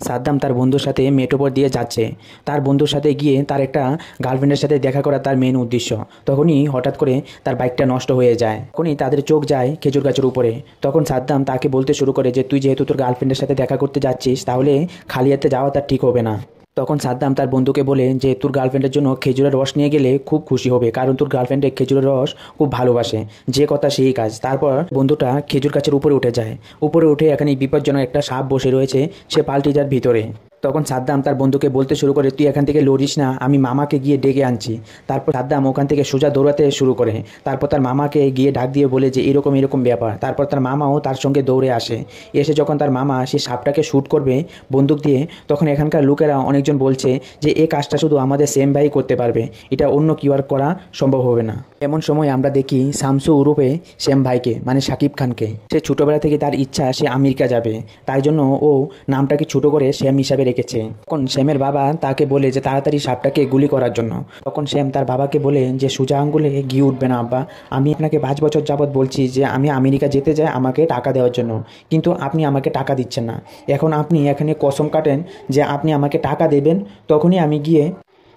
সাদ্দাম তার বন্ধুর সাথে মেট্রোপথ দিয়ে যাচ্ছে। তার বন্ধুর সাথে গিয়ে তার একটা গার্লফ্রেন্ডের সাথে দেখা করা তার মেন উদ্দেশ্য। তখনই হঠাৎ করে তার বাইকটা নষ্ট হয়ে যায়। তখনই তাদের চোখ যায় খেজুর গাছের উপরে। তখন সাদ্দাম তাকে বলতে শুরু করে যে তুই যেহেতু তোর গার্লফ্রেন্ডের সাথে দেখা করতে যাচ্ছিস, তাহলে খালি হাতে যাওয়া তার ঠিক হবে না। তখন সাদ্দাম তার বন্ধুকে বলে যে তোর গার্লফ্রেন্ডের জন্য খেজুরের রস নিয়ে গেলে খুব খুশি হবে, কারণ তোর গার্লফ্রেন্ডের খেজুরের রস খুব ভালোবাসে। যে কথা সেই কাজ। তারপর বন্ধুটা খেজুর গাছের উপরে উঠে যায়। উপরে উঠে এখানে বিপজ্জনক একটা সাপ বসে রয়েছে, সে পাল্টে যায় ভিতরে। তখন সাদ্দাম তার বন্ধুকে বলতে শুরু করে তুই এখান থেকে লড়িস না, আমি মামাকে গিয়ে ডেকে আনছি। তারপর সাদ্দাম ওখান থেকে সোজা দৌড়াতে শুরু করে। তারপর তার মামাকে গিয়ে ডাক দিয়ে বলে যে এরকম এরকম ব্যাপার। তারপর তার মামাও তার সঙ্গে দৌড়ে আসে। এসে যখন তার মামা সেই সাপটাকে শ্যুট করবে বন্দুক দিয়ে, তখন এখানকার লোকেরা অনেকজন বলছে যে এই কাজটা শুধু আমাদের সেম ভাই করতে পারবে, এটা অন্য কেউ আর করা সম্ভব হবে না। এমন সময় আমরা দেখি শামসু উরুপে শ্যাম ভাইকে, মানে শাকিব খানকে। সে ছোটবেলা থেকে তার ইচ্ছা সে আমেরিকা যাবে, তাই জন্য ও নামটাকে ছোট করে শ্যাম হিসাবে রেখেছে। তখন শ্যামের বাবা তাকে বলে যে তাড়াতাড়ি সাপটাকে গুলি করার জন্য। তখন শ্যাম তার বাবাকে বলে যে সোজা আঙ্গুলে ঘি উঠবে না আব্বা, আমি আপনাকে 5 বছর যাবৎ বলছি যে আমি আমেরিকা যেতে চাই আমাকে টাকা দেওয়ার জন্য, কিন্তু আপনি আমাকে টাকা দিচ্ছেন না। এখন আপনি এখানে কসম কাটেন যে আপনি আমাকে টাকা দেবেন, তখনই আমি গিয়ে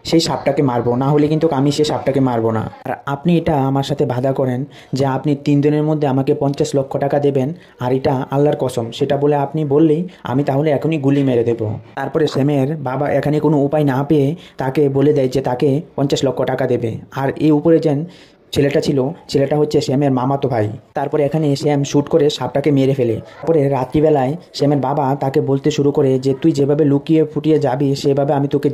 সেই সাপটাকে মারবো, না হলে কিন্তু আমি সেই সাপটাকে মারবো না। আর আপনি এটা আমার সাথে বাধা করেন যে আপনি 3 দিনের মধ্যে আমাকে 50 লক্ষ টাকা দেবেন, আর এটা আল্লাহর কসম, সেটা বলে আপনি বললেই আমি তাহলে এখনই গুলি মেরে দেবো। তারপরে শ্যামের বাবা এখানে কোনো উপায় না পেয়ে তাকে বলে দেয় যে তাকে 50 লক্ষ টাকা দেবে। আর এই উপরে যেন ছেলেটা ছিল, ছেলেটা হচ্ছে শ্যামের মামাতো ভাই। তারপরে এখানে শ্যাম শ্যুট করে সাপটাকে মেরে ফেলে। তারপরে রাত্রিবেলায় শ্যামের বাবা তাকে বলতে শুরু করে যে তুই যেভাবে লুকিয়ে ফুটিয়ে যাবি সেভাবে আমি তোকে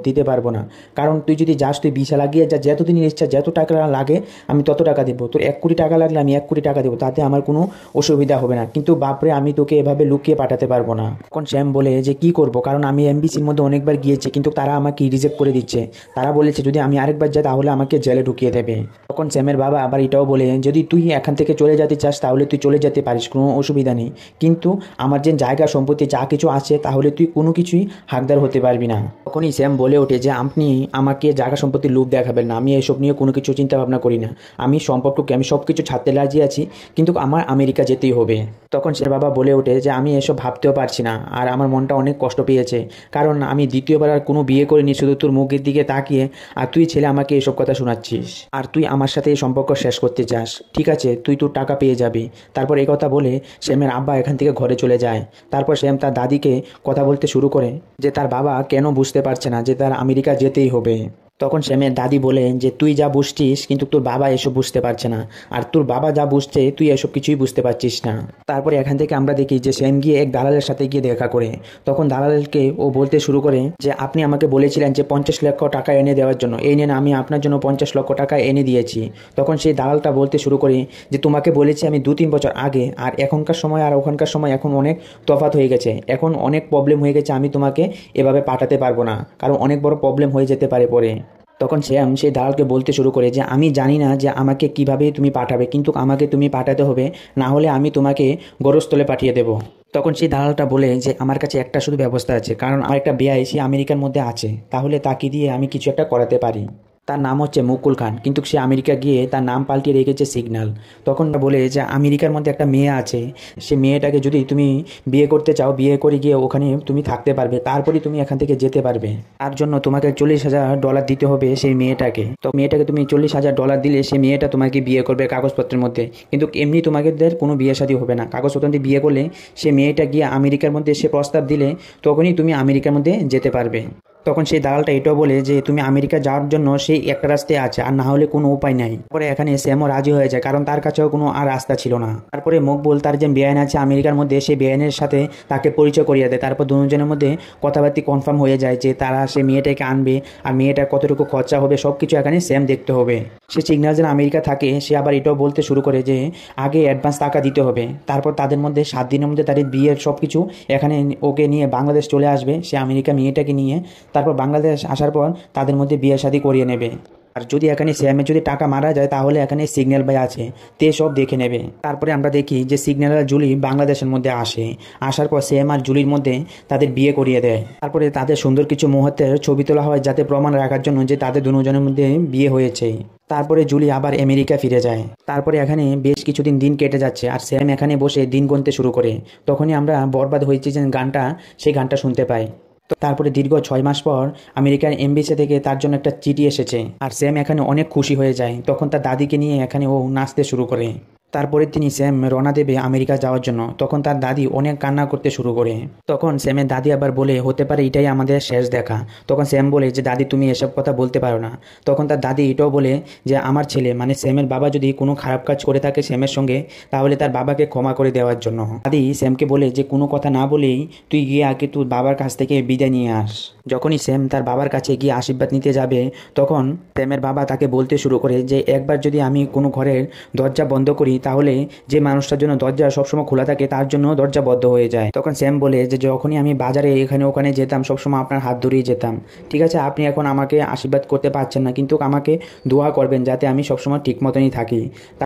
দিতে পারবো না, কারণ তুই যদি যাস তুই বিছা লাগিয়ে যা, যতদিনের ইচ্ছা যত টাকা লাগে আমি তত টাকা দেবো, তোর 1 কোটি টাকা লাগলে আমি 1 কোটি টাকা দেবো, তাতে আমার কোনো অসুবিধা হবে না, কিন্তু বাপরে আমি তোকে এভাবে লুকিয়ে পাঠাতে পারবো না। তখন শ্যাম বলে যে কি করব, কারণ আমি এমবিসির মধ্যে অনেকবার গিয়েছি, কিন্তু তারা আমাকে রিজেক্ট করে দিচ্ছে। তারা বলেছে যদি আমি আরেকবার যাই তাহলে আমাকে জেলে ঢুকিয়ে দেবে। তখন শ্যামের বাবা আবার এটাও বলে যদি তুই এখান থেকে চলে যেতে চাস তাহলে তুই চলে যেতে পারিস, কোনো অসুবিধা নেই, কিন্তু আমার যে জায়গা সম্পত্তি যা কিছু আছে তাহলে তুই কোনো কিছুই হাকদার হতে পারবি না। তখনই শ্যাম বলে ওঠে যে আপনি আমাকে জায়গা সম্পত্তির লোভ দেখাবেন না, আমি এসব নিয়ে কোনো কিছু চিন্তা ভাবনা করি না, আমি সম্পর্ককে আমি সব কিছু ছাড়তে রাজি আছি, কিন্তু আমার আমেরিকা যেতেই হবে। তখন সে বাবা বলে ওঠে যে আমি এসব ভাবতেও পারছি না, আর আমার মনটা অনেক কষ্ট পেয়েছে, কারণ আমি দ্বিতীয়বার আর কোনো বিয়ে করিনি, শুধু তোর মুখের দিকে তাকিয়ে, আর তুই ছেলে আমাকে এসব কথা শোনাচ্ছিস, আর তুই আমার সাথে এই সম্পর্ক শেষ করতে চাস। ঠিক আছে, তুই তোর টাকা পেয়ে যাবি। তারপর এই কথা বলে শ্যামের আব্বা এখান থেকে ঘরে চলে যায়। তারপর শ্যাম তার দাদিকে কথা বলতে শুরু করে যে তার বাবা কেন বুঝতে পারছে না যে তার আমেরিকা যেতেই হবে। তখন শ্যামের দাদি বলে যে তুই যা বুঝছিস কিন্তু তোর বাবা এসব বুঝতে পারছে না, আর তোর বাবা যা বুঝছে তুই এসব কিছুই বুঝতে পারছিস না। তারপরে এখান থেকে আমরা দেখি যে শ্যাম গিয়ে এক দালালের সাথে গিয়ে দেখা করে। তখন দালালকে ও বলতে শুরু করে যে আপনি আমাকে বলেছিলেন যে 50 লক্ষ টাকা এনে দেওয়ার জন্য, এই নেন আমি আপনার জন্য 50 লক্ষ টাকা এনে দিয়েছি। তখন সেই দালালটা বলতে শুরু করে যে তোমাকে বলেছি আমি 2-3 বছর আগে, আর এখনকার সময় আর ওখানকার সময় এখন অনেক তফাৎ হয়ে গেছে, এখন অনেক প্রবলেম হয়ে গেছে, আমি তোমাকে এভাবে পাঠাতে পারবো না, কারণ অনেক বড় প্রবলেম হয়ে যেতে পারে পরে। তখন শ্যাম সেই দালালকে বলতে শুরু করে যে আমি জানি না যে আমাকে কিভাবে তুমি পাঠাবে, কিন্তু আমাকে তুমি পাঠাতে হবে, না হলে আমি তোমাকে গরস্থলে পাঠিয়ে দেব। তখন সেই দালালটা বলে যে আমার কাছে একটা শুধু ব্যবস্থা আছে, কারণ আমার একটা বেয়াই সে আমেরিকার মধ্যে আছে, তাহলে তাকে দিয়ে আমি কিছু একটা করাতে পারি। তার নাম হচ্ছে মুকুল খান, কিন্তু সে আমেরিকা গিয়ে তার নাম পাল্টিয়ে রেখেছে সিগন্যাল। তখন বলে যে আমেরিকার মধ্যে একটা মেয়ে আছে, সে মেয়েটাকে যদি তুমি বিয়ে করতে চাও, বিয়ে করে গিয়ে ওখানে তুমি থাকতে পারবে, তারপরেই তুমি এখান থেকে যেতে পারবে। তার জন্য তোমাকে $40,000 দিতে হবে সেই মেয়েটাকে। তো মেয়েটাকে তুমি $40,000 দিলে সে মেয়েটা তোমাকে বিয়ে করবে কাগজপত্রের মধ্যে, কিন্তু এমনি তোমাদের কোনো বিয়ে শাদী হবে না। কাগজপত্র দিয়ে বিয়ে করলে সে মেয়েটা গিয়ে আমেরিকার মধ্যে সে প্রস্তাব দিলে তখনই তুমি আমেরিকার মধ্যে যেতে পারবে। তখন সেই দালালটা এটাও বলে যে তুমি আমেরিকা যাওয়ার জন্য সেই একটা রাস্তায় আছে, আর না হলে কোনো উপায় নাই। তারপরে এখানে শ্যামও রাজি হয়ে যায়, কারণ তার কাছেও কোনো আর রাস্তা ছিল না। তারপরে মকবুল তার যে বেআইন আছে আমেরিকার মধ্যে, সেই বেআইনের সাথে তাকে পরিচয় করিয়ে দেয়। তারপর দুজনের মধ্যে কথাবার্তা কনফার্ম হয়ে যায় যে তারা সে মেয়েটাকে আনবে, আর মেয়েটার কতটুকু খরচা হবে সব কিছু এখানে শ্যাম দেখতে হবে। সে সিগন্যাল যেন আমেরিকা থাকে, সে আবার এটাও বলতে শুরু করে যে আগে অ্যাডভান্স টাকা দিতে হবে, তারপর তাদের মধ্যে 7 দিনের মধ্যে তাদের বিয়ের সব কিছু এখানে ওকে নিয়ে বাংলাদেশ চলে আসবে, সে আমেরিকা মেয়েটাকে নিয়ে। তারপর বাংলাদেশ আসার পর তাদের মধ্যে বিয়ে শাদী করিয়ে নেবে। আর যদি এখানে স্যামের যদি টাকা মারা যায় তাহলে এখানে সিগন্যাল ভাই আছে, তে সব দেখে নেবে। তারপরে আমরা দেখি যে সিগন্যাল আর জুলি বাংলাদেশের মধ্যে আসে, আসার পর স্যাম আর জুলির মধ্যে তাদের বিয়ে করিয়ে দেয়। তারপরে তাদের সুন্দর কিছু মুহূর্তের ছবি তোলা হয় যাতে প্রমাণ রাখার জন্য যে তাদের দুজনের মধ্যে বিয়ে হয়েছে। তারপরে জুলি আবার আমেরিকা ফিরে যায়। তারপরে এখানে বেশ কিছুদিন দিন কেটে যাচ্ছে আর স্যাম এখানে বসে দিন গুনতে শুরু করে। তখনই আমরা বরবাদ হয়েছে যে গানটা, সেই গানটা শুনতে পাই। তো তারপরে দীর্ঘ 6 মাস পর আমেরিকার এমবিসি থেকে তার জন্য একটা চিঠি এসেছে আর স্যাম এখানে অনেক খুশি হয়ে যায়। তখন তার দাদিকে নিয়ে এখানে ও নাচতে শুরু করে। তারপরে তিনি স্যাম রওনা দেবে আমেরিকা যাওয়ার জন্য। তখন তার দাদি অনেক কান্না করতে শুরু করে। তখন স্যামের দাদি আবার বলে, হতে পারে এটাই আমাদের শেষ দেখা। তখন স্যাম বলে যে দাদি তুমি এসব কথা বলতে পারো না। তখন তার দাদি এটাও বলে যে আমার ছেলে মানে স্যামের বাবা যদি কোনো খারাপ কাজ করে থাকে স্যামের সঙ্গে তাহলে তার বাবাকে ক্ষমা করে দেওয়ার জন্য। দাদি স্যামকে বলে যে কোনো কথা না বলেই তুই গিয়ে আগে তোর বাবার কাছ থেকে বিদায় নিয়ে আস। যখনই স্যাম তার বাবার কাছে গিয়ে আশীর্বাদ নিতে যাবে তখন স্যামের বাবা তাকে বলতে শুরু করে যে একবার যদি আমি কোনো ঘরের দরজা বন্ধ করি তাহলে যে মানুষটার জন্য দরজা সবসময় খোলা থাকে তার জন্য দরজা বন্ধ হয়ে যায়। তখন স্যাম বলে যে যখনই আমি বাজারে এখানে ওখানে যেতাম সবসময় আপনার হাত ধরেই যেতাম। ঠিক আছে, আপনি এখন আমাকে আশীর্বাদ করতে পারছেন না কিন্তু আমাকে দোয়া করবেন যাতে আমি সবসময় ঠিক মতনই থাকি।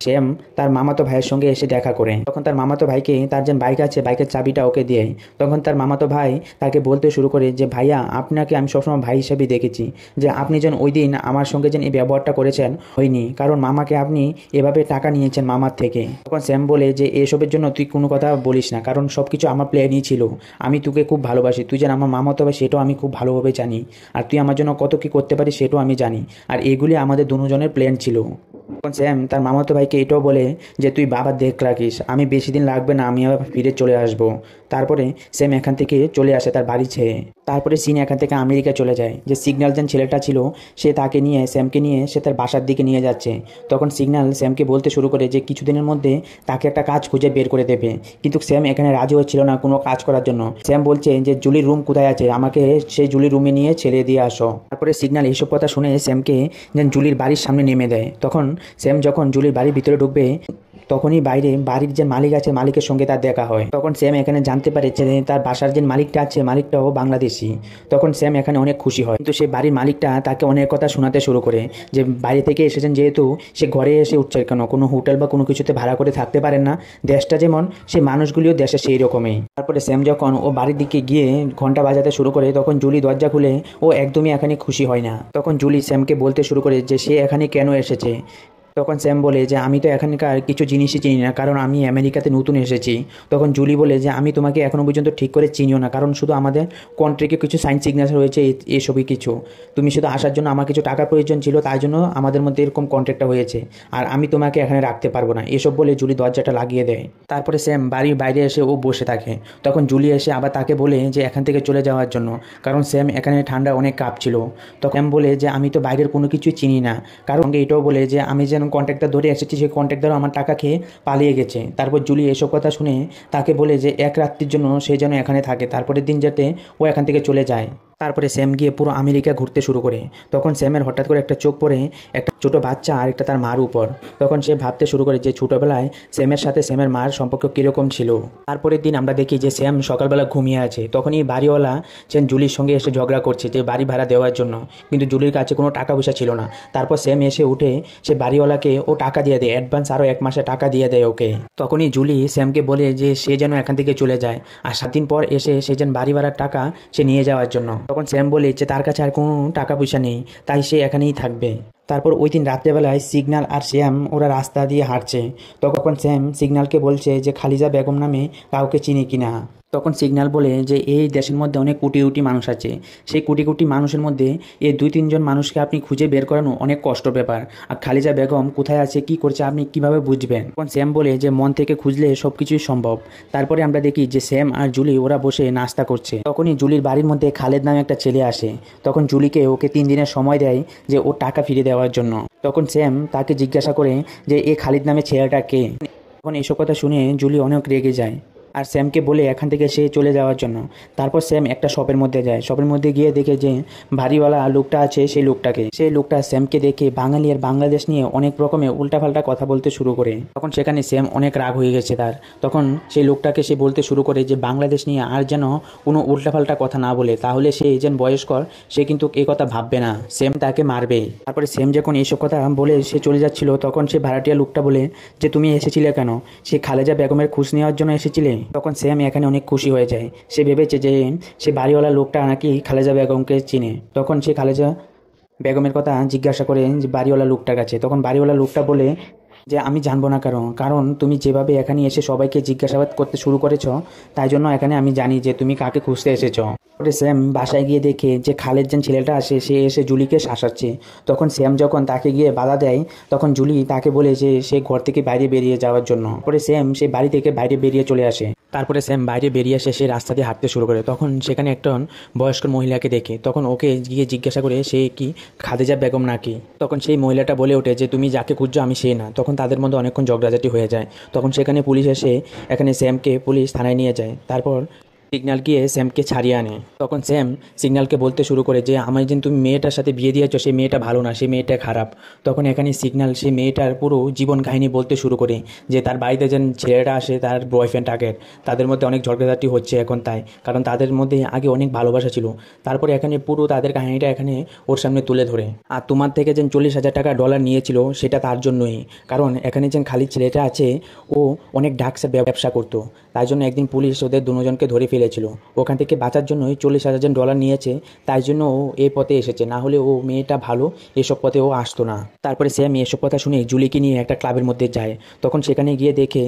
স্যাম তার মামাতো ভাইয়ের সঙ্গে এসে দেখা করে। তখন তার মামাতো ভাইকে তার যে বাইক আছে বাইকের চাবিটা ওকে দেয়। তখন তার মামাতো ভাই তাকে বলতে শুরু করে যে ভাইয়া আপনাকে আমি সবসময় ভাই হিসেবে দেখেছি, যে আপনি যেন ওই দিন আমার সঙ্গে যেন এই ব্যবহারটা করেছেন হয়নি, কারণ মামাকে আপনি এভাবে টাকা নিয়েছেন মামার থেকে। তখন স্যাম বলে যে এসবের জন্য তুই কোনো কথা বলিস না, কারণ সব কিছু আমার প্ল্যানই ছিল। আমি তোকে খুব ভালোবাসি, তুই যেন আমার মামাতো ভাই সেটাও আমি খুব ভালোভাবে জানি, আর তুই আমার জন্য কত কি করতে পারিস সেটাও আমি জানি, আর এগুলি আমাদের দুজনের প্ল্যান ছিল। তখন স্যাম তার মামাতো ভাইকে এটাও বলে যে তুই বাবা দেখ রাখিস, আমি বেশি দিন লাগবে না, আমি আবার ফিরে চলে আসব। তারপরে স্যাম এখান থেকে চলে আসে তার বাড়ি ছেড়ে। তারপরে সিন এখান থেকে আমেরিকা চলে যায়। যে সিগন্যাল যেন ছেলেটা ছিল সে তাকে নিয়ে স্যামকে নিয়ে সে তার বাসার দিকে নিয়ে যাচ্ছে। তখন সিগন্যাল স্যামকে বলতে শুরু করে যে কিছুদিনের মধ্যে তাকে একটা কাজ খুঁজে বের করে দেবে, কিন্তু স্যাম এখানে রাজি হচ্ছিল না কোনো কাজ করার জন্য। স্যাম বলছে যে জুলির রুম কোথায় আছে, আমাকে সেই জুলির রুমে নিয়ে ছেড়ে দিয়ে আসো। তারপরে সিগন্যাল এইসব কথা শুনে স্যামকে যেন জুলির বাড়ির সামনে নেমে দেয়। তখন স্যাম যখন জুলির বাড়ির ভিতরে ঢুকবে তখনই বাইরে বাড়ির যে মালিক আছে মালিকের সঙ্গে তার দেখা হয়। তখন স্যাম এখানে জানতে পারে যে তার বাসার যে মালিকটা আছে মালিকটাও বাংলাদেশি। তখন স্যাম এখানে অনেক খুশি হয়, কিন্তু সেই বাড়ির মালিকটা তাকে অনেক কথা শোনাতে শুরু করে যে বাইরে থেকে এসেছেন যেহেতু সে ঘরে এসে উঠছে কেন, কোনো হোটেল বা কোনো কিছুতে ভাড়া করে থাকতে পারেন না, দেশটা যেমন সেই মানুষগুলিও দেশে সেই রকমই। তারপরে স্যাম যখন ও বাড়ির দিকে গিয়ে ঘন্টা বাজাতে শুরু করে তখন জুলি দরজা খুলে ও একদমই এখানে খুশি হয় না। তখন জুলি স্যামকে বলতে শুরু করে যে সে এখানে কেন এসেছে। তখন স্যাম বলে যে আমি তো এখানকার কিছু জিনিসই চিনি না, কারণ আমি আমেরিকাতে নতুন এসেছি। তখন জুলি বলে যে আমি তোমাকে এখনও পর্যন্ত ঠিক করে চিনিও না, কারণ শুধু আমাদের কন্ট্রাক্টে কিছু সাইন সিগনেচার হয়েছে এসবই কিছু, তুমি শুধু আসার জন্য আমার কিছু টাকার প্রয়োজন ছিল তাই জন্য আমাদের মধ্যে এরকম কন্ট্রাক্টটা হয়েছে, আর আমি তোমাকে এখানে রাখতে পারবো না, এসব বলে জুলি দরজাটা লাগিয়ে দেয়। তারপরে স্যাম বাড়ির বাইরে এসে ও বসে থাকে। তখন জুলি এসে আবার তাকে বলে যে এখান থেকে চলে যাওয়ার জন্য, কারণ স্যাম এখানে ঠান্ডা অনেক কাঁপছিল। তখন স্যাম বলে যে আমি তো বাইরের কোনো কিছুই চিনি না, কারণ এটাও বলে যে আমি যেন কন্ট্রাক্টটা ধরে এসেছি সেই কন্ট্রাক্টরও আমার টাকা খেয়ে পালিয়ে গেছে। তারপর জুলি এসব কথা শুনে তাকে বলে যে এক রাত্রির জন্য সে যেন এখানে থাকে, তারপরের দিন যাতে ও এখান থেকে চলে যায়। তারপরে স্যাম গিয়ে পুরো আমেরিকা ঘুরতে শুরু করে। তখন স্যামের হঠাৎ করে একটা চোখ পড়ে একটা ছোটো বাচ্চা আর একটা তার মার উপর। তখন সে ভাবতে শুরু করে যে ছোটোবেলায় স্যামের সাথে স্যামের মার সম্পর্ক কীরকম ছিল। তারপরের দিন আমরা দেখি যে স্যাম সকালবেলা ঘুমিয়ে আছে, তখনই বাড়িওয়ালা সে জুলির সঙ্গে এসে ঝগড়া করছে যে বাড়ি ভাড়া দেওয়ার জন্য, কিন্তু জুলির কাছে কোনো টাকা পয়সা ছিল না। তারপর স্যাম এসে উঠে সে বাড়িওয়ালাকে ও টাকা দিয়ে দেয়, অ্যাডভান্স আরও 1 মাসে টাকা দিয়ে দেয় ওকে। তখনই জুলি স্যামকে বলে যে সে যেন এখান থেকে চলে যায়, আর 7 দিন পর এসে সে যেন বাড়ি ভাড়ার টাকা সে নিয়ে যাওয়ার জন্য। তখন স্যাম বলে যে তার কাছে আর কোনো টাকা পয়সা নেই, তাই সে এখানেই থাকবে। তারপর ওই দিন রাত্রেবেলায় সিগন্যাল আর শ্যাম ওরা রাস্তা দিয়ে হাঁটছে। তখন স্যাম সিগন্যালকে বলছে যে খালিজা বেগম নামে কাউকে চিনি কিনা। তখন সিগন্যাল বলে যে এই দেশের মধ্যে অনেক কোটি কোটি মানুষ আছে, সেই কোটি কোটি মানুষের মধ্যে এই 2-3 জন মানুষকে আপনি খুঁজে বের করানো অনেক কষ্ট ব্যাপার, আর খালিজা বেগম কোথায় আছে কি করছে আপনি কিভাবে বুঝবেন। তখন স্যাম বলে যে মন থেকে খুঁজলে সব কিছুই সম্ভব। তারপরে আমরা দেখি যে স্যাম আর জুলি ওরা বসে নাস্তা করছে। তখনই জুলির বাড়ির মধ্যে খালেদ নামে একটা ছেলে আসে। তখন জুলিকে ওকে 3 দিনের সময় দেয় যে ও টাকা ফিরে দেওয়ার জন্য। তখন স্যাম তাকে জিজ্ঞাসা করে যে এই খালিদ নামে ছেলেটা কে। তখন এসব কথা শুনে জুলি অনেক রেগে যায়। আর স্যামকে বলে এখান থেকে সে চলে যাওয়ার জন্য। তারপর স্যাম একটা শপের মধ্যে যায়, শপের মধ্যে গিয়ে দেখে যে বাড়িওয়ালা লোকটা আছে, সেই লোকটা স্যামকে দেখে বাঙালি আর বাংলাদেশ নিয়ে অনেক রকমের উল্টাপাল্টা কথা বলতে শুরু করে। তখন সেখানে স্যাম অনেক রাগ হয়ে গেছে তার। তখন সেই লোকটাকে সে বলতে শুরু করে যে বাংলাদেশ নিয়ে আর যেন কোনো উল্টাপাল্টা কথা না বলে, তাহলে সে যেন বয়স্কর, সে কিন্তু এই কথা ভাববে না, স্যাম তাকে মারবে। তারপরে স্যাম যখন এইসব কথা বলে সে চলে যাচ্ছিল, তখন সে ভাড়াটিয়া লোকটা বলে যে তুমি এসেছিলে কেন, সে খালেজা বেগমের খোঁজ নেওয়ার জন্য এসেছিলে? তখন স্যাম এখানে অনেক খুশি হয়ে যায়। সে ভেবেছে যে সে বাড়িওয়ালা লোকটা নাকি খালেজা বেগমকে চিনে। তখন সে খালেজা বেগমের কথা জিজ্ঞাসা করে যে বাড়িওয়ালা লোকটার কাছে। তখন বাড়িওয়ালা লোকটা বলে যে আমি জানবো না, কারণ তুমি যেভাবে এখানে এসে সবাইকে জিজ্ঞাসাবাদ করতে শুরু করেছো, তাই জন্য এখানে আমি জানি যে তুমি কাকে খুঁজতে এসেছো। পরে স্যাম বাসায় গিয়ে দেখে যে খালেদ যে ছেলেটা আসে সে এসে জুলিকে শাসাচ্ছে। তখন স্যাম যখন তাকে গিয়ে বাধা দেয়, তখন জুলি তাকে বলে যে সে ঘর থেকে বাইরে বেরিয়ে যাওয়ার জন্য। পরে স্যাম সে বাড়ি থেকে বাইরে বেরিয়ে চলে আসে। তারপরে স্যাম বাইরে বেরিয়ে এসে সে রাস্তা দিয়ে হাঁটতে শুরু করে। তখন সেখানে একজন বয়স্ক মহিলাকে দেখে, তখন ওকে গিয়ে জিজ্ঞাসা করে সে কি খাদিজা বেগম নাকি। তখন সেই মহিলাটা বলে ওঠে যে তুমি যাকে খুঁজছো আমি সে না। তখন তাদের মধ্যে অনেকক্ষণ ঝগড়াঝাটি হয়ে যায়। তখন সেখানে পুলিশ এসে এখানে স্যামকে পুলিশ থানায় নিয়ে যায়। তারপর সিগন্যাল গিয়ে স্যামকে ছাড়িয়ে আনে। তখন স্যাম সিগন্যালকে বলতে শুরু করে যে আমার যে তুমি মেয়েটার সাথে বিয়ে দিয়েছো সেই মেয়েটা ভালো না, সেই মেয়েটা খারাপ। তখন এখানে সিগন্যাল সেই মেয়েটার পুরো জীবন কাহিনী বলতে শুরু করে যে তার বাড়িতে যে ছেলেটা আসে তার বয়ফ্রেন্ড আগের, তাদের মধ্যে অনেক ঝগড়াঝাটি হচ্ছে এখন তাই, কারণ তাদের মধ্যে আগে অনেক ভালোবাসা ছিল। তারপরে এখানে পুরো তাদের কাহিনীটা এখানে ওর সামনে তুলে ধরে। আর তোমার থেকে যে $40,000 নিয়েছিল সেটা তার জন্যই, কারণ এখানে যে খালি ছেলেটা আছে ও অনেক ডাকসের ব্যবসা করতো, তাই জন্য একদিন পুলিশ ওদের দুজনকে ধরে ফেলেছিল। ওখান থেকে বাঁচার জন্যই $40,000 নিয়েছে, তাই জন্য ও এই পথে এসেছে, না হলে ও মেয়েটা ভালো এসব পথে ও আসতো না। তারপরে স্যাম এসব কথা শুনে জুলিকে নিয়ে একটা ক্লাবের মধ্যে যায়। তখন সেখানে গিয়ে দেখে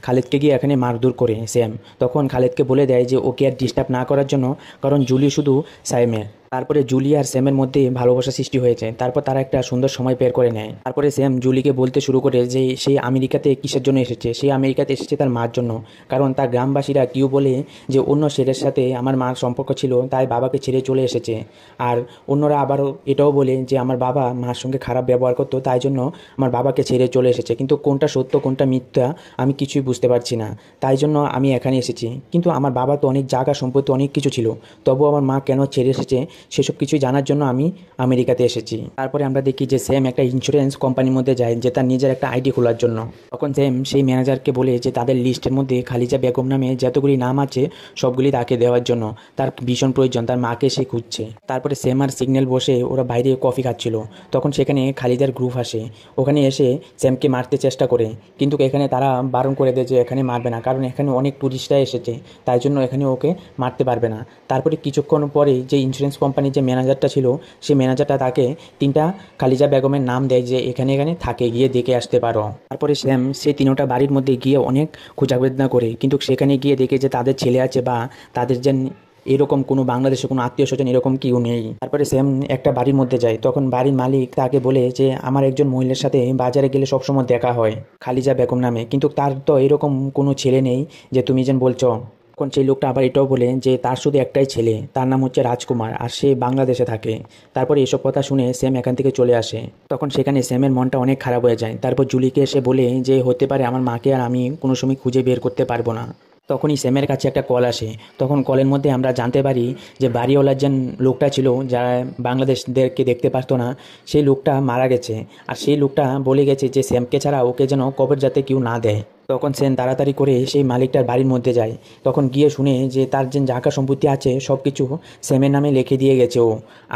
খালেদকে গিয়ে এখানে মারধর করে স্যাম। তখন খালেদকে বলে দেয় যে ওকে আর ডিস্টার্ব না করার জন্য, কারণ জুলি শুধু স্যামের। তারপরে জুলি আর স্যামের মধ্যে ভালোবাসা সৃষ্টি হয়েছে। তারপর তারা একটা সুন্দর সময় বের করে নেয়। তারপরে স্যাম জুলিকে বলতে শুরু করে যে সে আমেরিকাতে কিসের জন্য এসেছে। সে আমেরিকাতে এসেছে তার মার জন্য, কারণ তার গ্রামবাসীরা কেউ বলে যে অন্য ছেলের সাথে আমার মার সম্পর্ক ছিল, তাই বাবাকে ছেড়ে চলে এসেছে। আর অন্যরা আবারও এটাও বলে যে আমার বাবা মার সঙ্গে খারাপ ব্যবহার করতো, তাই জন্য আমার বাবাকে ছেড়ে চলে এসেছে। কিন্তু কোনটা সত্য কোনটা মিথ্যা আমি কিছুই বুঝতে পারছি না, তাই জন্য আমি এখানে এসেছি। কিন্তু আমার বাবা তো অনেক জায়গা সম্পত্তি অনেক কিছু ছিল, তবু আমার মা কেন ছেড়ে এসেছে সেসব কিছুই জানার জন্য আমি আমেরিকাতে এসেছি। তারপরে আমরা দেখি যে স্যাম একটা ইন্স্যুরেন্স কোম্পানির মধ্যে যায় যে তার নিজের একটা আইডি খোলার জন্য। তখন স্যাম সেই ম্যানেজারকে বলে যে তাদের লিস্টের মধ্যে খালিজা বেগম নামে যতগুলি নাম আছে সবগুলি তাকে দেওয়ার জন্য, তার ভীষণ প্রয়োজন, তার মাকে সে খুঁজছে। তারপরে স্যাম আর সিগন্যাল বসে ওরা বাইরে কফি খাচ্ছিল। তখন সেখানে খালিজার গ্রুপ আসে, ওখানে এসে স্যামকে মারতে চেষ্টা করে, কিন্তু এখানে তারা বারণ করে দেয় যে এখানে মারবে না, কারণ এখানে অনেক টুরিস্টরা এসেছে, তাই জন্য এখানে ওকে মারতে পারবে না। তারপরে কিছুক্ষণ পরে যে ইন্স্যুরেন্স কোম্পানির যে ম্যানেজারটা ছিল সেই ম্যানেজারটা তাকে 3টা খালিজা বেগমের নাম দেয় যে এখানে থাকে, গিয়ে দেখে আসতে পারো। তারপরে স্যাম সেই 3টা বাড়ির মধ্যে গিয়ে অনেক খোঁজাবেদনা করে, কিন্তু সেখানে গিয়ে দেখে যে তাদের ছেলে আছে বা তাদের যে এরকম কোনো বাংলাদেশে কোনো আত্মীয় স্বজন এরকম কেউ নেই। তারপরে স্যাম একটা বাড়ির মধ্যে যায়। তখন বাড়ির মালিক তাকে বলে যে আমার একজন মহিলার সাথে বাজারে গেলে সবসময় দেখা হয় খালিজা বেগম নামে, কিন্তু তার তো এরকম কোনো ছেলে নেই যে তুমি যেন বলছো। তখন সেই লোকটা আবার এটাও বলে যে তার শুধু একটাই ছেলে, তার নাম হচ্ছে রাজকুমার, আর সে বাংলাদেশে থাকে। তারপরে এসব কথা শুনে স্যাম এখান থেকে চলে আসে। তখন সেখানে স্যামের মনটা অনেক খারাপ হয়ে যায়। তারপর জুলিকে এসে বলে যে হতে পারে আমার মাকে আর আমি কোনো সময় খুঁজে বের করতে পারবো না। তখনই স্যামের কাছে একটা কল আসে। তখন কলের মধ্যে আমরা জানতে পারি যে বাড়িওয়ালার যে লোকটা ছিল যারা বাংলাদেশদেরকে দেখতে পারতো না, সেই লোকটা মারা গেছে। আর সেই লোকটা বলে গেছে যে স্যামকে ছাড়া ওকে যেন কবর যাতে কেউ না দেয়। তখন সেন তাড়াতাড়ি করে সেই মালিকটার বাড়ির মধ্যে যায়। তখন গিয়ে শুনে যে তার যে জায়গা সম্পত্তি আছে সব কিছু স্যামের নামে লিখে দিয়ে গেছে ও,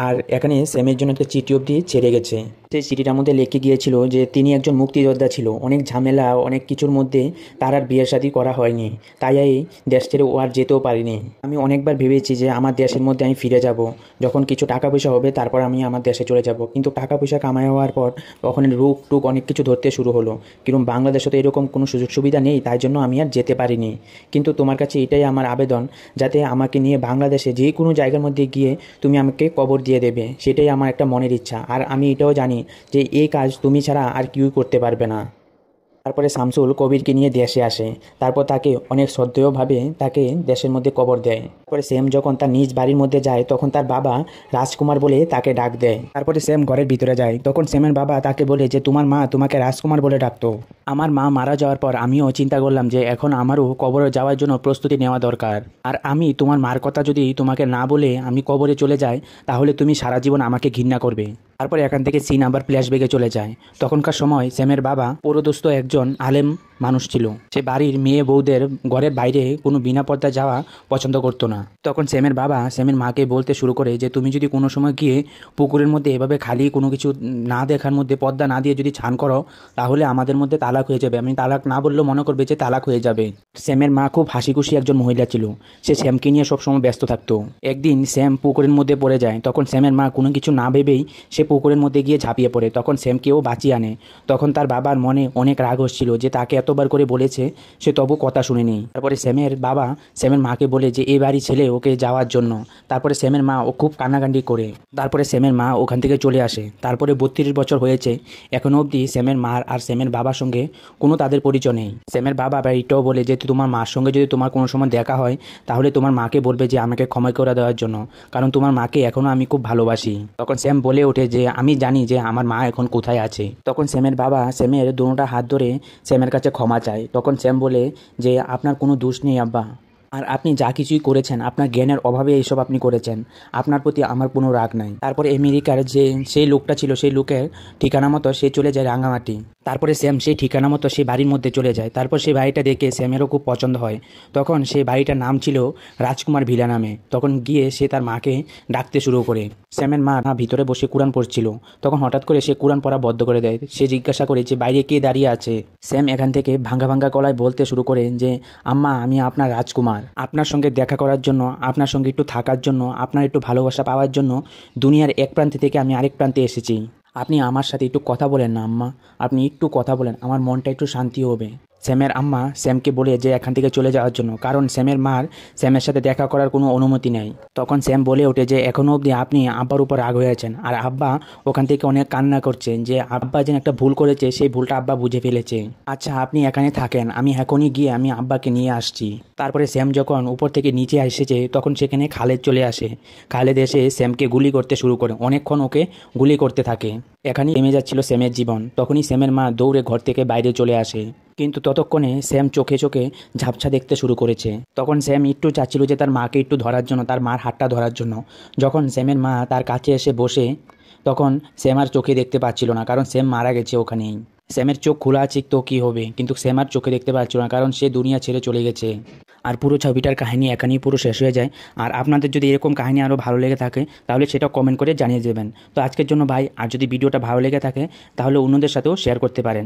আর এখানে স্যামের জন্য একটা চিঠি অবধি ছেড়ে গেছে। সেই চিঠিটার মধ্যে লিখে গিয়েছিল যে তিনি একজন মুক্তিযোদ্ধা ছিল, অনেক ঝামেলা অনেক কিছুর মধ্যে তার আর বিয়ে শাদী করা হয়নি, তাই এই দেশ ছেড়ে ও আর যেতেও পারিনি। আমি অনেকবার ভেবেছি যে আমার দেশের মধ্যে আমি ফিরে যাব, যখন কিছু টাকা পয়সা হবে তারপর আমি আমার দেশে চলে যাব, কিন্তু টাকা পয়সা কামাই হওয়ার পর তখন রোগ টুক অনেক কিছু ধরতে শুরু হলো, কিন্তু বাংলাদেশে তো এরকম কোনো সুযোগ সুবিধা নেই, তাই জন্য আমি আর যেতে পারিনি। কিন্তু তোমার কাছে এটাই আমার আবেদন, যাতে আমাকে নিয়ে বাংলাদেশে যে কোনো জায়গার মধ্যে গিয়ে তুমি আমাকে কবর দিয়ে দেবে, সেটাই আমার একটা মনের ইচ্ছা। আর আমি এটাও জানি যে এই কাজ তুমি ছাড়া আর কেউ করতে পারবে না। তারপরে শামসুল কবিরকে নিয়ে দেশে আসে। তারপর তাকে অনেক শ্রদ্ধেয়ভাবে তাকে দেশের মধ্যে কবর দেয়। তারপরে সেম যখন তার নিজ বাড়ির মধ্যে যায় তখন তার বাবা রাজকুমার বলে তাকে ডাক দেয়। তারপরে সেম ঘরের ভিতরে যায়, তখন সেমের বাবা তাকে বলে যে তোমার মা তোমাকে রাজকুমার বলে ডাকতো। আমার মা মারা যাওয়ার পর আমিও চিন্তা করলাম যে এখন আমারও কবরে যাওয়ার জন্য প্রস্তুতি নেওয়া দরকার। আর আমি তোমার মার কথা যদি তোমাকে না বলে আমি কবরে চলে যাই তাহলে তুমি সারা জীবন আমাকে ঘৃণা করবে। তারপরে এখান থেকে সিন আবার ফ্ল্যাশব্যাকে চলে যায়। তখনকার সময় সেমের বাবা পুরোদস্ত একজন আলেম মানুষ ছিল। সে বাড়ির মেয়ে বউদের ঘরের বাইরে কোনো বিনা পর্দা যাওয়া পছন্দ করতো না। তখন সেমের বাবা সেমের মাকে বলতে শুরু করে যে তুমি যদি কোনো সময় গিয়ে পুকুরের মধ্যে এভাবে খালি কোনো কিছু না দেখার মধ্যে পর্দা না দিয়ে যদি ছান করো তাহলে আমাদের মধ্যে তালাক হয়ে যাবে। আমি তালাক না বললেও মনে করবে যে তালাক হয়ে যাবে। সেমের মা খুব হাসি খুশি একজন মহিলা ছিল। সে শ্যামকে নিয়ে সবসময় ব্যস্ত থাকতো। একদিন শ্যাম পুকুরের মধ্যে পড়ে যায়, তখন শ্যামের মা কোনো কিছু না ভেবেই সে পুকুরের মধ্যে গিয়ে ঝাঁপিয়ে পড়ে। তখন শ্যামকেও বাঁচিয়ে আনে। তখন তার বাবার মনে অনেক রাগ হচ্ছিল যে তাকে এতবার করে বলেছে সে তবু কথা শুনেনি। তারপরে শ্যামের বাবা শ্যামের মাকে বলে যে এই বাড়ি ছেলে ওকে যাওয়ার জন্য। তারপরে শ্যামের মা ও খুব কান্নাকান্ডি করে। তারপরে শ্যামের মা ওখান থেকে চলে আসে। তারপরে 32 বছর হয়েছে, এখনো অবধি শ্যামের মার আর শ্যামের বাবার সঙ্গে কোনো তাদের পরিচয় নেই। শ্যামের বাবা এটাও বলে যে তোমার মার সঙ্গে যদি তোমার কোনো সময় দেখা হয় তাহলে তোমার মাকে বলবে যে আমাকে ক্ষমা করে দেওয়ার জন্য, কারণ তোমার মাকে এখনও আমি খুব ভালোবাসি। তখন শ্যাম বলে ওঠে যে আমি জানি যে আমার মা এখন কোথায় আছে। তখন শ্যামের বাবা শ্যামের দুটা হাত ধরে শ্যামের কাছে ক্ষমা চায়। তখন শ্যাম বলে যে আপনার কোনো দোষ নেই আব্বা, আর আপনি যা কিছুই করেছেন আপনার জ্ঞানের অভাবে এইসব আপনি করেছেন, আপনার প্রতি আমার কোনো রাগ নাই। তারপরে আমেরিকার যে সেই লোকটা ছিল সেই লোকের ঠিকানা মতো সে চলে যায় রাঙামাটি। তারপরে শ্যাম সেই ঠিকানা মতো সেই বাড়ির মধ্যে চলে যায়। তারপর সেই বাড়িটা দেখে শ্যামেরও খুব পছন্দ হয়। তখন সেই বাড়িটার নাম ছিল রাজকুমার ভিলা নামে। তখন গিয়ে সে তার মাকে ডাকতে শুরু করে। শ্যামের মা ভিতরে বসে কোরআন পড়ছিল। তখন হঠাৎ করে সে কোরআন পড়া বন্ধ করে দেয়। সে জিজ্ঞাসা করে যে বাইরে কে দাঁড়িয়ে আছে। শ্যাম এখান থেকে ভাঙ্গা ভাঙ্গা গলায় বলতে শুরু করে যে আম্মা আমি আপনার রাজকুমার, আপনার সঙ্গে দেখা করার জন্য, আপনার সঙ্গে একটু থাকার জন্য, আপনার একটু ভালোবাসা পাওয়ার জন্য দুনিয়ার এক প্রান্ত থেকে আমি আরেক প্রান্তে এসেছি। আপনি আমার সাথে একটু কথা বলেন না আম্মা, আপনি একটু কথা বলেন, আমার মনটা একটু শান্তি হবে। শ্যামের আম্মা শ্যামকে বলে যে এখান থেকে চলে যাওয়ার জন্য, কারণ শ্যামের মার শ্যামের সাথে দেখা করার কোনো অনুমতি নেই। তখন শ্যাম বলে ওঠে যে এখনও অবধি আপনি আব্বার উপর রাগ হয়ে আছেন, আর আব্বা ওখান থেকে অনেক কান্না করছে যে আব্বা যেন একটা ভুল করেছে, সেই ভুলটা আব্বা বুঝে ফেলেছে। আচ্ছা আপনি এখানে থাকেন, আমি এখনই গিয়ে আমি আব্বাকে নিয়ে আসছি। তারপরে শ্যাম যখন উপর থেকে নিচে এসেছে তখন সেখানে খালেদ চলে আসে। খালেদ এসে শ্যামকে গুলি করতে শুরু করে, অনেকক্ষণ ওকে গুলি করতে থাকে। এখানেই থেমে যাচ্ছিল শ্যামের জীবন। তখনই শ্যামের মা দৌড়ে ঘর থেকে বাইরে চলে আসে, কিন্তু ততক্ষণে শ্যাম চোখে চোখে ঝাপসা দেখতে শুরু করেছে। তখন শ্যাম একটু চাচ্ছিল যে তার মাকে একটু ধরার জন্য, তার মার হাতটা ধরার জন্য। যখন শ্যামের মা তার কাছে এসে বসে তখন শ্যাম আর চোখে দেখতে পাচ্ছিল না, কারণ শ্যাম মারা গেছে ওখানেই। শ্যামের চোখ খোলা আছে তো কী হবে, কিন্তু শ্যাম আর চোখে দেখতে পাচ্ছিল না, কারণ সে দুনিয়া ছেড়ে চলে গেছে। আর পুরো ছবিটার কাহিনী এখানেই পুরো শেষ হয়ে যায়। আর আপনাদের যদি এরকম কাহিনী আরও ভালো লেগে থাকে তাহলে সেটা কমেন্ট করে জানিয়ে দেবেন। তো আজকের জন্য ভাই, আর যদি ভিডিওটা ভালো লেগে থাকে তাহলে অন্যদের সাথেও শেয়ার করতে পারেন।